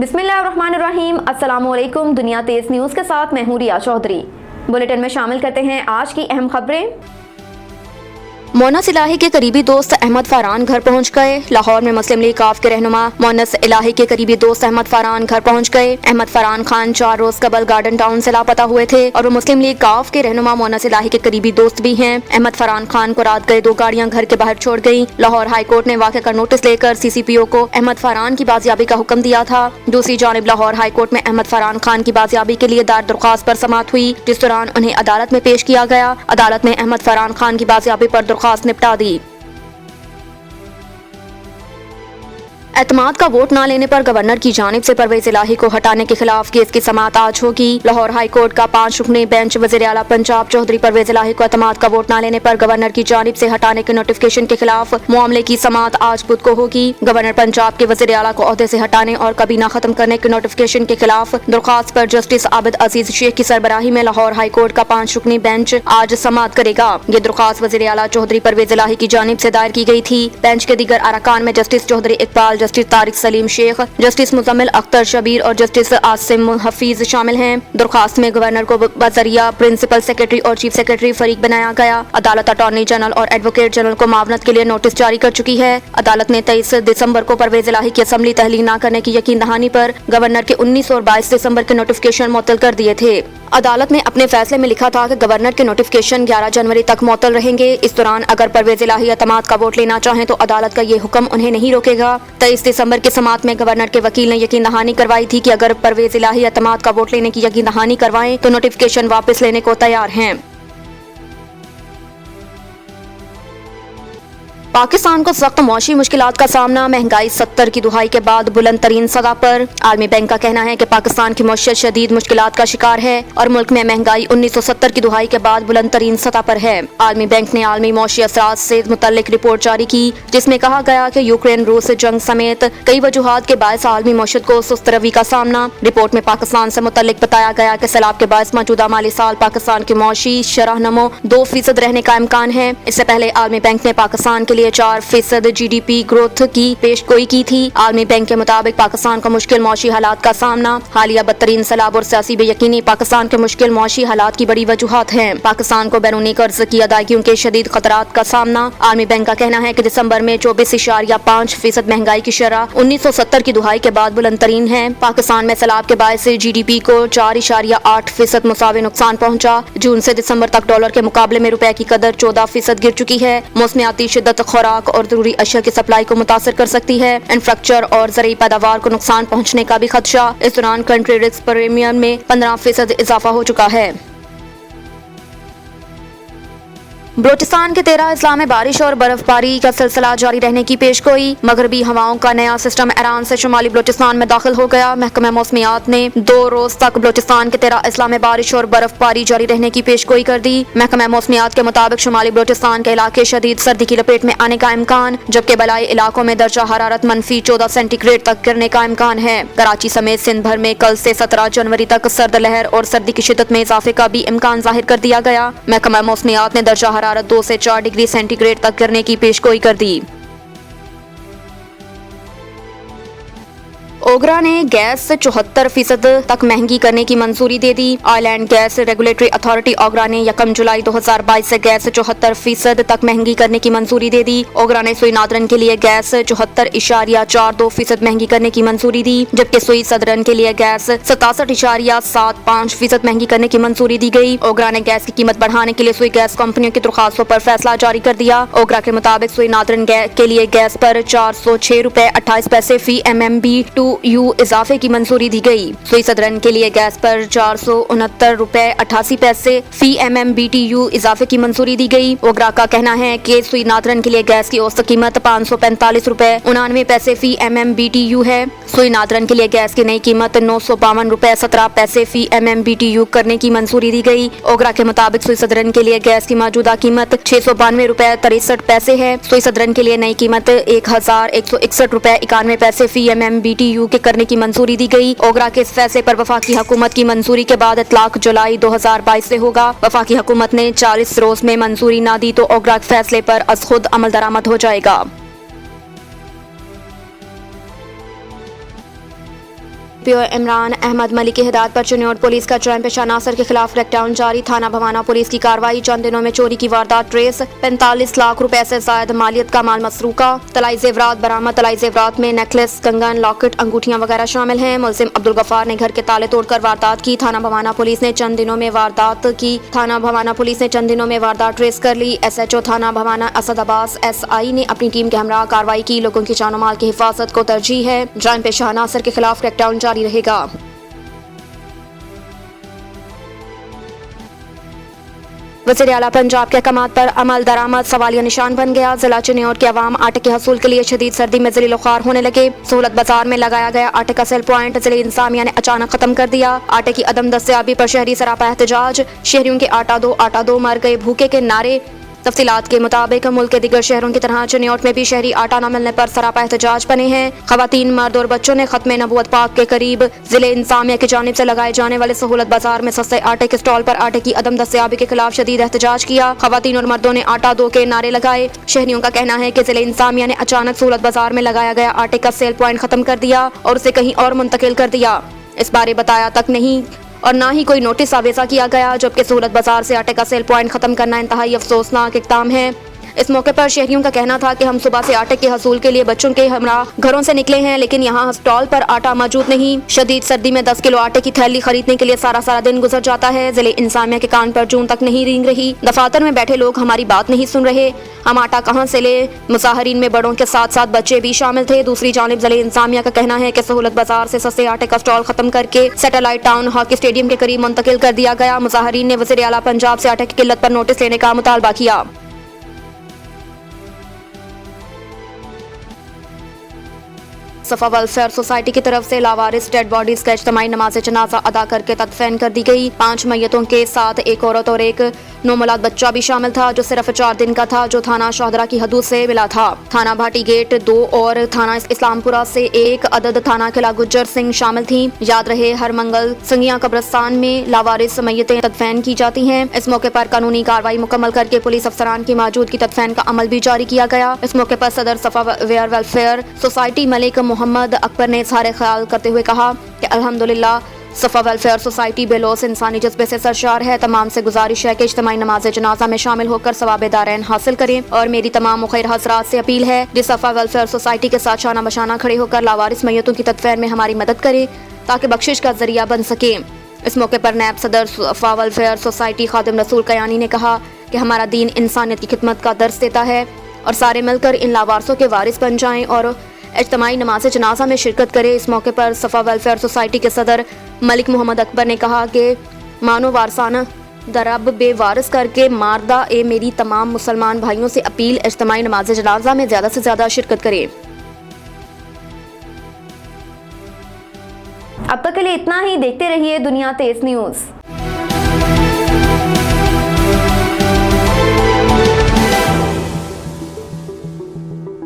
बिस्मिल्लाहिर्रहमानिर्रहीम। अस्सलामुअलैकुम। दुनिया तेज न्यूज़ के साथ मैं हूं रिया चौधरी। बुलेटिन में शामिल करते हैं आज की अहम खबरें। मोनस इलाही के करीबी दोस्त अहमद फरहान घर पहुंच गए। लाहौर में मुस्लिम लीग काफ के रहनुमा मोनस इलाही के करीबी दोस्त अहमद फरहान घर पहुंच गए। अहमद फरहान खान 4 रोज कबल गार्डन टाउन से लापता हुए थे और वो मुस्लिम लीग काफ के रहनुमा मोनस इलाही के करीबी दोस्त भी हैं। अहमद फरहान खान को रात गए 2 गाड़ियां घर के बाहर छोड़ गयी। लाहौर हाई कोर्ट ने वाक़े का नोटिस लेकर CCPO को अहमद फरहान की बाजियाबी का हुक्म दिया था। दूसरी जानिब लाहौर हाई कोर्ट में अहमद फरहान खान की बाजियाबी के लिए दायर दरख्वास्त पर समाअत हुई, जिस दौरान उन्हें अदालत में पेश किया गया। अदालत ने अहमद फरहान खान की बाजियाबी पर दरख्वास्त निपटा दी। एतमाद का वोट न लेने पर गवर्नर की जानिब से परवेज इलाही को हटाने के खिलाफ केस की समाअत आज होगी। लाहौर हाई कोर्ट का 5 रुकनी बेंच वज़ीर आला पंजाब चौधरी परवेज इलाही को एतमाद का वोट न लेने पर गवर्नर की जानिब से हटाने के नोटिफिकेशन के खिलाफ मामले की समाअत आज बुध को होगी। गवर्नर पंजाब के वज़ीर आला को ओहदे से हटाने और कबीना खत्म करने के नोटिफिकेशन के खिलाफ दरख्वास्त पर जस्टिस आबिद अजीज शेख की सरबराही में लाहौर हाई कोर्ट का 5 रुकनी बेंच आज समाअत करेगा। ये दरख्वास्त वज़ीर आला चौधरी परवेज इलाही की जानिब से दायर की गई थी। बेंच के दीगर अरकान में justice Chaudhry Iqbal, justice Tariq Saleem Sheikh, justice Muzammil Akhtar Shabbir और जस्टिस आसिम हफीज शामिल हैं। दरख्वास्त में गवर्नर को बजरिया प्रिंसिपल सेक्रेटरी और चीफ सेक्रेटरी फरीक बनाया गया। अदालत अटॉर्नी जनरल और एडवोकेट जनरल को मावनत के लिए नोटिस जारी कर चुकी है। अदालत ने 23 दिसंबर को परवेज इलाही की असम्बली तहलील न करने की यकीन दहानी पर गवर्नर के 19 और 22 दिसंबर के नोटिफिकेशन मुअत्तल कर दिए थे। अदालत ने अपने फैसले में लिखा था कि गवर्नर के नोटिफिकेशन 11 जनवरी तक मुअत्तल रहेंगे। इस दौरान अगर परवेज इलाही एतमाद का वोट लेना चाहें तो अदालत का ये हुक्म उन्हें नहीं रोकेगा। 23 दिसंबर की समाअत में गवर्नर के वकील ने यकीन दहानी करवाई थी कि अगर परवेज इलाही एतमाद का वोट लेने की यकीन दहानी करवाएं तो नोटिफिकेशन वापस लेने को तैयार हैं। पाकिस्तान को सख्त मौशी मुश्किलात का सामना। महंगाई 70 की दुहाई के बाद बुलंद तरीन सतह पर। आलमी बैंक का कहना है कि पाकिस्तान की मईशत शदीद मुश्किलात का शिकार है और मुल्क में महंगाई 1970 की दुहाई के बाद बुलंद तरीन सतह पर है। आलमी बैंक ने आलमी मौशी असरात से मुतल्लिक रिपोर्ट जारी की, जिसमें कहा गया कि यूक्रेन रूस जंग समेत कई वजूहात के बायस आलमी मईशत को सुस्त रवी का सामना। रिपोर्ट में पाकिस्तान से मुतल्लिक बताया गया कि सैलाब के बायस मौजूदा माली साल पाकिस्तान की मौशी शरह नमो 2% रहने का इम्कान है। इससे पहले आलमी बैंक ने पाकिस्तान के लिए 4% GDP ग्रोथ की पेशगोई की थी। आलमी बैंक के मुताबिक पाकिस्तान को मुश्किल मौशी हालात का सामना। हालिया बदतरीन सैलाब और सियासी बेयकीनी पाकिस्तान के मुश्किल मौशी हालात की बड़ी वजूहात हैं। पाकिस्तान को बैरूनी कर्ज की अदायगियों के शदीद खतरात का सामना। आलमी बैंक का कहना है कि दिसंबर में 24.5% महंगाई की शरह 1970 की दुहाई के बाद बुलंद तरीन है। पाकिस्तान में सैलाब के बायस GDP को 4.8% मुसावी नुकसान पहुँचा। जून से दिसंबर तक डॉलर के मुकाबले में रुपए की कदर 14% गिर चुकी है। मौसमियाती शिद्दत खुराक और जरूरी अशिया की सप्लाई को मुतासर कर सकती है। इंफ्रास्ट्रक्चर और ज़रूरी पैदावार को नुकसान पहुंचने का भी खदशा। इस दौरान कंट्री रिस्क प्रीमियम में 15% इजाफा हो चुका है। बलोचिस्तान के 13 अजला में बारिश और बर्फबारी का सिलसिला जारी रहने की पेशगोई। मगरबी हवाओं का नया सिस्टम ईरान से शुमाली बलोचिस्तान में दाखिल हो गया। महकमा मौसमियात ने 2 रोज तक बलोचिस्तान के 13 अजला में बारिश और बर्फबारी जारी रहने की पेशगोई कर दी। महकमा मौसमियात के मुताबिक शुमाली बलोचिस्तान के इलाके शदीद सर्दी की लपेट में आने का इम्कान, जबकि बलाई इलाकों में दर्जा हरारत -14 सेंटीग्रेड तक गिरने का इम्कान है। कराची समेत सिंध भर में कल से 17 जनवरी तक सर्द लहर और सर्दी की शिद्दत में इजाफे का भी इम्कान जाहिर कर दिया गया। महकमा मौसमियात ने दर्जा हरारत 2 से 4 डिग्री सेंटीग्रेड तक गिरने की पेशगोई कर दी। ओगरा ने गैस 74% तक महंगी करने की मंजूरी दे दी। Oil and gas regulatory authority OGRA ने 1 जुलाई 2022 से गैस 74% तक महंगी करने की मंजूरी दे दी। ओगरा ने सुई नादरन के लिए गैस 74.42% महंगी करने की मंजूरी दी, जबकि सुई सदरन के लिए गैस 67.75% महंगी करने की मंजूरी दी गई। ओगरा ने गैस की कीमत बढ़ाने के लिए सुई गैस कंपनियों की दरखास्तों पर फैसला जारी कर दिया। ओगरा के मुताबिक सुई नादरन के लिए गैस पर 406 रुपए 28 पैसे फी MMBTU इजाफे की मंजूरी दी गई। सुई सदरन के लिए गैस पर 469 रुपए 88 पैसे फी MMBTU इजाफे की मंजूरी दी गई। ओगरा का कहना है कि सुई नादरन के लिए गैस की औसत कीमत 545 रुपए 99 पैसे फी MMBTU है। सुई नादरन के लिए गैस की नई कीमत 952 रुपए 17 पैसे फी MMBTU करने की मंजूरी दी गई। ओगरा के मुताबिक सुई सदरन के लिए गैस की मौजूदा कीमत 692 रुपए 63 पैसे है। सुई सदरन के लिए नई कीमत 1161 रुपए 91 पैसे फी MMBTU के करने की मंजूरी दी गई। ओगरा के इस फैसले पर वफाकी हुकूमत की मंजूरी के बाद इतलाक जुलाई 2022 से होगा। वफाकी हुकूमत ने 40 रोज में मंजूरी न दी तो ओगरा के फैसले पर अज खुद अमल दरामद हो जाएगा। पीओ इमरान अहमद मलिक की हिदायत पर चिन्योट पुलिस का जाम पेशा नासर के खिलाफ क्रैकडाउन जारी। थाना भवाना पुलिस की कार्रवाई। चंद दिनों में चोरी की वारदात ट्रेस। 45 लाख रुपए से जायद मालियत का माल मसरूका। तलाई जेवरात बरामद। तलाई जेवरात में नेकलेस, कंगन, लॉकेट, अंगूठियां वगैरह शामिल हैं। मुलजिम अब्दुल गफ्फार ने घर के ताले तोड़कर वारदात की। थाना भवाना पुलिस ने चंद दिनों में वारदात ट्रेस कर ली। SHO थाना भवाना असद अब्बास SI ने अपनी टीम के हमरा कार्रवाई की। लोगों की जानो माल की हिफाजत को तरजीह है। जाम पेशा नासर के खिलाफ क्रैकडाउन जारी रहेगा। वज़ीर आला पंजाब के अहकामात पर अमल दरामद सवालिया निशान बन गया। जिला चिन्योट के अवाम आटे के हसूल के लिए शदीद सर्दी में ज़लील ख़्वार होने लगे। सहूलत बाजार में लगाया गया आटे का सेल पॉइंट ज़िले इंतज़ामिया ने अचानक खत्म कर दिया। आटे की अदम दस्तयाबी पर शहरी सरापा एहतजाज। शहरियों के आटा दो मर गए भूखे के नारे। तफसीलात के मुताबिक मुल्क के दीगर शहरों की तरह चिन्योट में भी शहरी आटा न मिलने पर सरापा एहतजाज बने हैं। खवातीन, मर्द और बच्चों ने खत्मे नबूवत पाक के करीब जिले इंतजामिया की जानिब से लगाए जाने वाले सहूलत बाजार में सस्ते आटे के स्टॉल पर आटे की अदम दस्तयाबी के खिलाफ शदीद एहतजाज किया। खवातीन और मर्दों ने आटा दो के नारे लगाए। शहरियों का कहना है कि जिले इंतजामिया ने अचानक सहूलत बाजार में लगाया गया आटे का सेल पॉइंट खत्म कर दिया और उसे कहीं और मुंतकिल कर दिया। इस बारे बताया तक नहीं और ना ही कोई नोटिस आवेजा किया गया, जबकि सहूलत बाजार से आटे का सेल पॉइंट खत्म करना इंतहाई अफसोसनाक इक़दाम है। इस मौके पर शहरियों का कहना था कि हम सुबह से आटे के हसूल के लिए बच्चों के हमरा घरों से निकले हैं, लेकिन यहाँ स्टॉल पर आटा मौजूद नहीं। शदीद सर्दी में 10 किलो आटे की थैली खरीदने के लिए सारा दिन गुजर जाता है। जिले इंतजामिया के कान पर जून तक नहीं रेंग रही। दफातर में बैठे लोग हमारी बात नहीं सुन रहे। हम आटा कहाँ से ले? मुसाहरीन में बड़ों के साथ साथ बच्चे भी शामिल थे। दूसरी जानिब जिले इंतजामिया का कहना है कि सहूलत बाजार से सस्ते आटे का स्टॉल खत्म करके सैटेलाइट टाउन हॉकी स्टेडियम के करीब मुंतकिल कर दिया गया। मुसाहरीन ने वज़ीर आला पंजाब से आटे की किल्लत पर नोटिस लेने का मुतालबा किया। सफा वेलफेयर सोसाइटी की तरफ से लावारिस डेड बॉडीज का इज्तिमाई नमाज जनाजा अदा करके तदफीन कर दी गई। 5 मैयतों के साथ एक औरत और एक नौमौलाद बच्चा भी शामिल था, जो सिर्फ 4 दिन का था, जो थाना शाहदरा की हदूद से मिला था। थाना भाटी गेट 2 और थाना इस्लामपुरा से एक अदद थाना किला गुज्जर सिंह शामिल थी। याद रहे, हर मंगल संगिया कब्रिस्तान में लावारिस मैयतें तदफीन की जाती हैं। इस मौके पर कानूनी कार्रवाई मुकम्मल करके पुलिस अफसरान की मौजूदगी तदफीन का अमल भी जारी किया गया। इस मौके पर सदर सफा वेलफेयर सोसाइटी मलिक मोहम्मद अकबर ने इज़हार ख्याल करते हुए कहा कि अल्हम्दुलिल्लाह सफा वेलफेयर सोसाइटी बेलोस इंसानी जज्बे से सरशार है। तमाम से गुजारिश है कि इज्तिमाई नमाज जनाजा में शामिल होकर सवाब दारैन हासिल करें। और मेरी तमाम मुखैर हज़रात से अपील है कि सफा वेलफेयर सोसाइटी के साथ शाना बशाना खड़े होकर लावारिस मैयतों की तदफीन में हमारी मदद करें, ताकि बख्शिश का जरिया बन सके। इस मौके पर नायब सदर सफा वेलफेयर सोसाइटी खादिम रसूल कयानी ने कहा कि हमारा दीन इंसानियत की खिदमत का दर्स देता है और सारे मिलकर इन लावारसों के वारिस बन जाएं और इज्तिमाई नमाज जनाजा में शिरकत करे। इस मौके पर सफा वेलफेयर सोसाइटी के सदर मलिक मोहम्मद अकबर ने कहा कि मानो वारसाना दरब बेवारिस करके मारदा ए मेरी तमाम मुसलमान भाइयों से अपील, इज्तिमाई नमाज जनाजा में ज़्यादा से ज़्यादा शिरकत करें। अब तक के लिए इतना ही। देखते रहिए दुनिया तेज न्यूज़।